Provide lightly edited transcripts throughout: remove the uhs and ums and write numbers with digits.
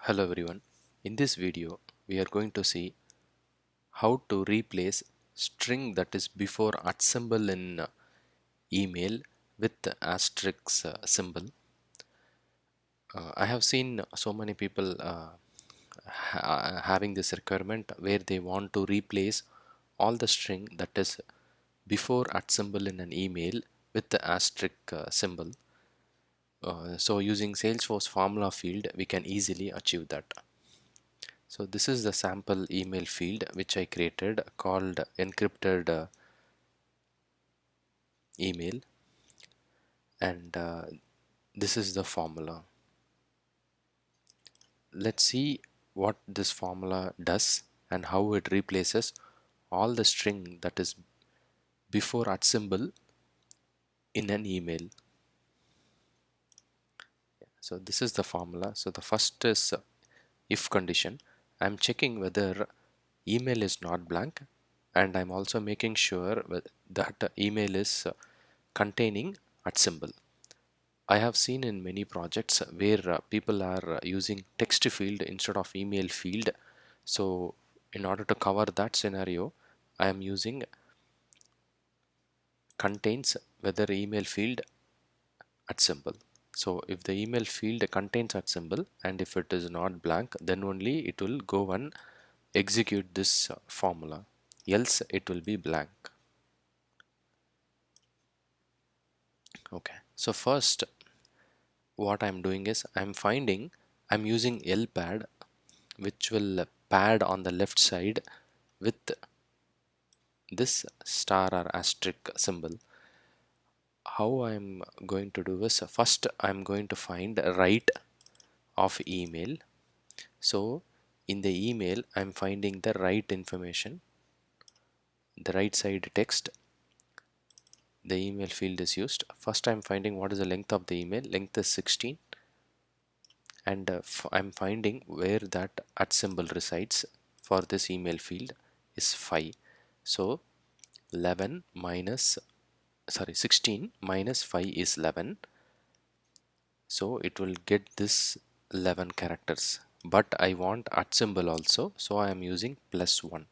Hello everyone. In this video, we are going to see how to replace string that is before at symbol in email with the asterisk symbol. I have seen so many people having this requirement where they want to replace all the string that is before at symbol in an email with the asterisk symbol. So using Salesforce formula field, we can easily achieve that. So this is the sample email field which I created called encrypted email, and this is the formula. Let's see what this formula does and how it replaces all the string that is before at symbol in an email. So this is the formula. So the first is if condition. I'm checking whether email is not blank, and I'm also making sure that email is containing at symbol. I have seen in many projects where people are using text field instead of email field. So in order to cover that scenario, I am using contains whether email field at symbol. So if the email field contains at symbol and if it is not blank, then only it will go and execute this formula, else it will be blank. Okay, so first what I'm doing is I'm using L pad, which will pad on the left side with this star or asterisk symbol. How I'm going to do is, first I'm going to find right of email. So in the email I'm finding the right information, the right side text, the email field is used. First I'm finding what is the length of the email. Length is 16, and I'm finding where that at symbol resides for this email field is 5. So 11 minus 16 minus 5 is 11, so it will get this 11 characters, but I want at symbol also, so I am using +1.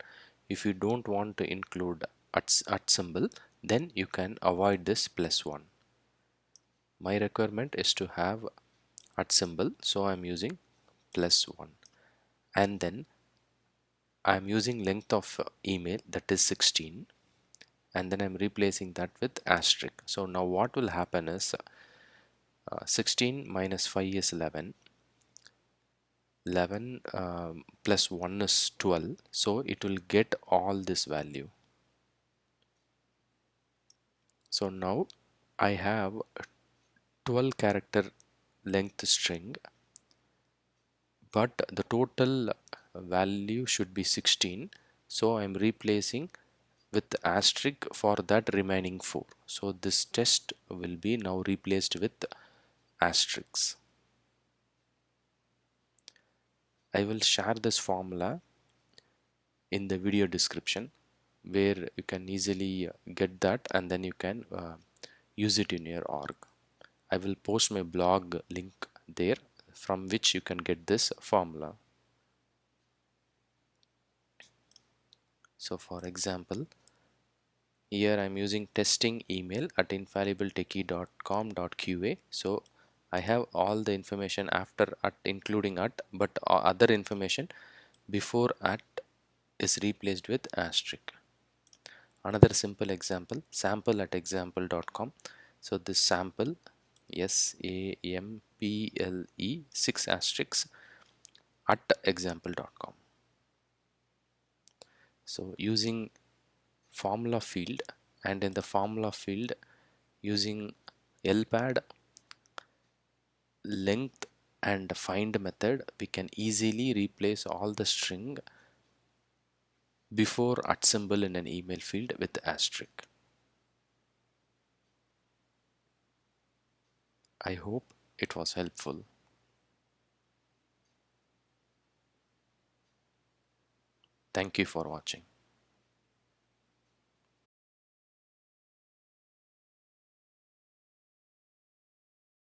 If you don't want to include at symbol, then you can avoid this +1. My requirement is to have at symbol, so I'm using +1, and then I'm using length of email, that is 16, and then I'm replacing that with asterisk. So now what will happen is 16 minus 5 is 11, 11 plus 1 is 12, so it will get all this value. So now I have 12 character length string, but the total value should be 16, so I'm replacing with asterisk for that remaining 4. So this test will be now replaced with asterisks. I will share this formula in the video description, where you can easily get that, and then you can use it in your org. I will post my blog link there, from which you can get this formula. So for example, here I'm using testing email at infallibletechie.com.qa. So I have all the information after at, including at, but other information before at is replaced with asterisk. Another simple example, sample at example.com. So this sample, SAMPLE 6 asterisks at example.com. So using formula field, and in the formula field using lpad, length and find method, we can easily replace all the string before at symbol in an email field with asterisk. I hope it was helpful. Thank you for watching.